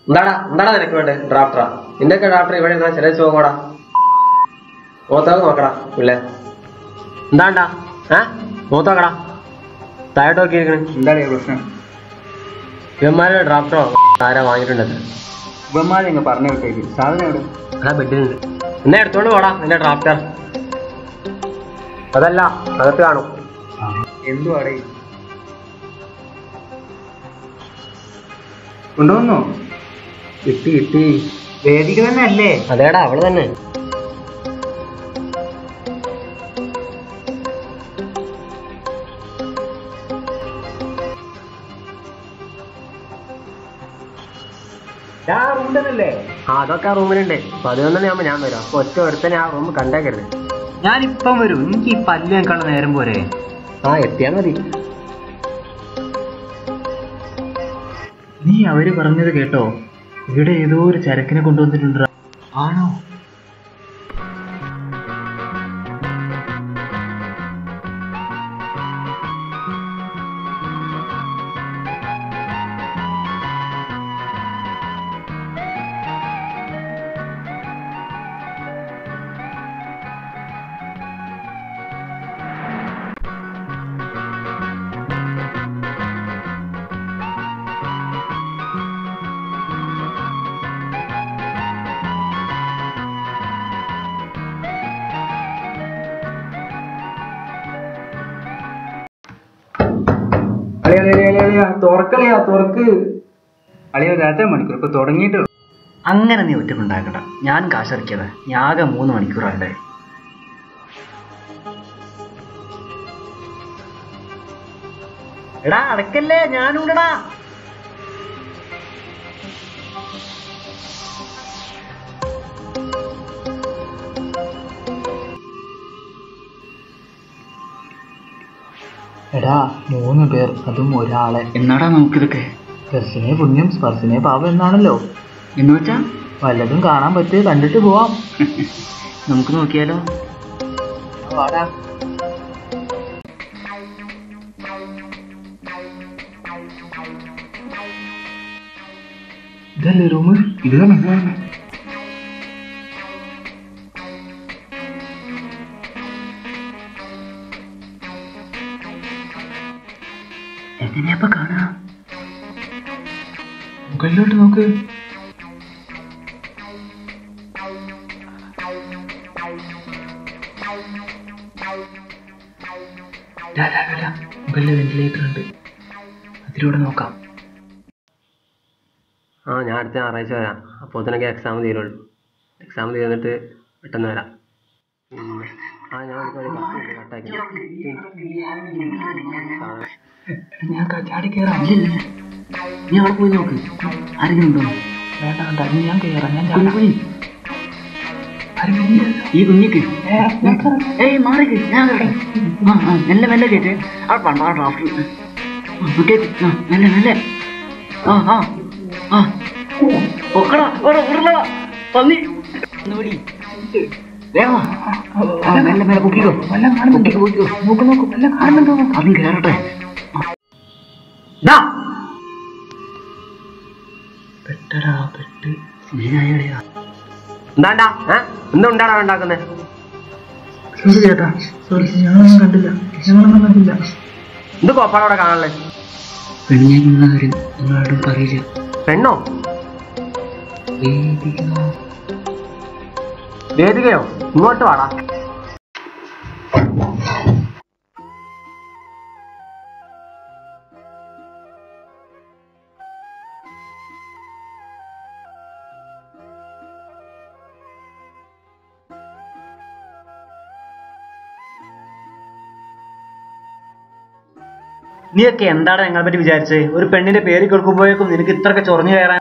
എന്താടാ നിനക്ക് വേണ്ടേ? ഡ്രാഫ്റ്ററാ? നിന്റെയൊക്കെ ഡ്രാഫ്റ്റർ ഇവിടെ ഇരുന്നാ ചെറിയ പോകോടാ. മൂത്താവ് നോക്കടാ പിള്ളേ. എന്താണ്ടാ മൂത്തോക്കടാ താഴോട്ട് നോക്കിയിരിക്കണേ. എന്താണ് പ്രശ്നം? ഇവന്മാരുടെ ഡ്രാഫ്റ്ററോ ആരാ വാങ്ങിയിട്ടുണ്ടത്? ഇവന്മാരെങ്ങ് പറഞ്ഞു വിട്ടേക്ക്. സാധനം എവിടെ? അതാ ബെഡിലുണ്ട്. എന്നാ എടുത്തോണ്ട് പോടാ നിന്റെ ഡ്രാഫ്റ്റർ. അതല്ല അകത്ത് കാണും. എന്തുവാടേ കൊണ്ടുവന്നോ? കിട്ടി. വേദിക തന്നെ അല്ലേ? അതേടാ അവള് തന്നെ. അതൊക്കെ ആ റൂമിലുണ്ട്. 11 മണിയാകുമ്പോ ഞാൻ വരാം. അപ്പൊ ഒറ്റ ഒരുത്തനെ ആ റൂം കണ്ടേക്കരുത്. ഞാനിപ്പം വരും. എനിക്ക് ഈ പല്ല് ഞങ്ങൾക്കുള്ള നേരം പോരെ. എത്തിയാ മതി. നീ അവര് പറഞ്ഞത് കേട്ടോ? ഇവിടെ ഏതോ ഒരു ചരക്കിനെ കൊണ്ടുവന്നിട്ടുണ്ട്. ആണോ? തുറക്ക് അളിയ 2 മണിക്കൂർ ഇപ്പൊ തുടങ്ങിയിട്ട്. അങ്ങനെ നീ ഒറ്റക്കുണ്ടാക്കണ്ട. ഞാൻ കാശിറക്കിയത്. ഞാൻ ആകെ 3 മണിക്കൂറായിട്ട്. എടാ അടക്കല്ലേ, ഞാനുണ്ടടാ. എടാ 3 പേർ, അതും ഒരാളെ. എന്നാടാ നമുക്കിതൊക്കെ? ദർശനെ പുണ്യം സ്പർശനെ പാപം എന്നാണല്ലോ. എന്ന് വെച്ചാ വല്ലതും കാണാൻ പറ്റുക കണ്ടിട്ട് പോവാം. നമുക്ക് നോക്കിയാലോ? വാടാ. ഇതല്ലേ റൂം? ഇത് തന്നെ. എങ്ങനെയപ്പ കാണാ? മുകളിലോട്ട് നോക്ക്. മുകളിൽ വെന്റിലേറ്റർ ഉണ്ട്. അതിലൂടെ നോക്കാം. ഞാൻ അടുത്ത ഞായറാഴ്ച വരാം. അപ്പോൾ തന്നെ എക്സാം തീരുള്ളൂ. എക്സാം തീർന്നിട്ട് പെട്ടെന്ന് വരാം. ഞാൻ ചാടി കയറാം. നീ അവിടെ പോയി നോക്ക്, ആരെങ്കിലും ഉണ്ടോ? വേണ്ട, ഞാൻ കയറാം. ഞാൻ പോയി ഈ കുഞ്ഞിക്ക് മാറിക്ക്. ഞാൻ മെല്ലെ കേട്ട് അവിടെ പണ്ടാ ഡ്രാഫ്റ്റ് കേട്ട് മെല്ലെ പന്നി മെല്ലെ പൊക്കിക്കോ. അതും കേറട്ടെ. പെട്ടടാ പെട്ട്. എന്താണ്ടാ എന്തുണ്ടാടാ ഉണ്ടാക്കുന്നത്? സോറി ചേട്ടാ, സോറി. ഞങ്ങളൊന്നും കണ്ടില്ല. എന്ത് കോപ്പാടോടെ കാണാനല്ലേ? പെണ്ണേക്കുന്ന കാര്യം നിങ്ങളോടും പറയില്ല. പെണ്ണോ? വേദികയോ? ഇങ്ങോട്ട് വാടാ. നീയൊക്കെ എന്താണ് ഞങ്ങളെ പറ്റി വിചാരിച്ചത്? ഒരു പെണ്ണിന്റെ പേര് കേൾക്കുമ്പോഴേക്കും നിനക്ക് ഇത്രയൊക്കെ ചൊറഞ്ഞു കയറാൻ?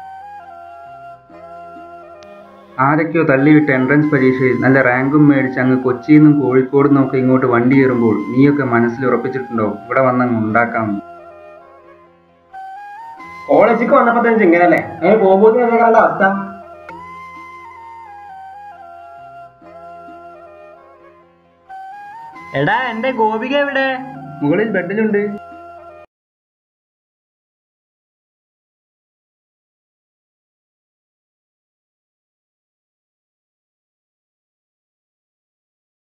ആരൊക്കെയോ തള്ളിവിട്ട എൻട്രൻസ് പരീക്ഷയിൽ നല്ല റാങ്കും മേടിച്ച് അങ്ങ് കൊച്ചിയിൽ നിന്നും കോഴിക്കോട് നിന്നൊക്കെ ഇങ്ങോട്ട് വണ്ടി കയറുമ്പോൾ നീയൊക്കെ മനസ്സിൽ ഉറപ്പിച്ചിട്ടുണ്ടോ ഇവിടെ വന്നങ്ങ് ഉണ്ടാക്കാം? കോളേജിക്ക് വന്നപ്പോ തന്നെ ഇങ്ങനല്ലേ? പോകുമ്പോൾ അവസ്ഥ. എടാ, എന്റെ ഗോപിക എവിടെ? മുകളിൽ ബെഡിലുണ്ട്.